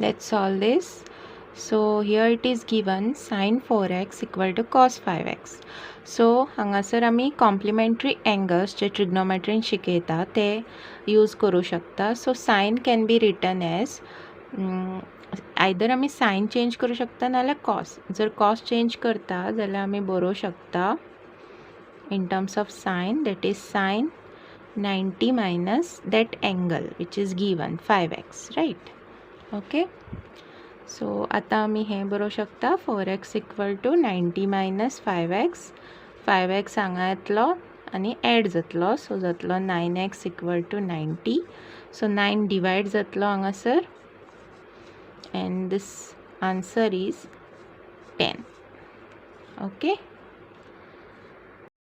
Let's solve this. So here it is given sin 4x equal to cos 5x. So हांगासर आमी complementary angles जे ट्रिग्नोमेट्रीन शिकयता ते use करू शकता. So sign can be written as either आमी sign change करू शकता नाल्यार कॉस. जर कॉस चेंज करता जाल्यार आमी बरोवं शकता in terms of sine, that is sine 90 minus that angle which is given 5x, right? Okay, so आता आमी हे बरोवं शकता 4x equal to 90 minus 5x. 5x हांगा येतलो आनी एड जातलो, सो जातलो 9x equal to 90. so 9 divide जातलो हांगासर and this answer is 10. Okay.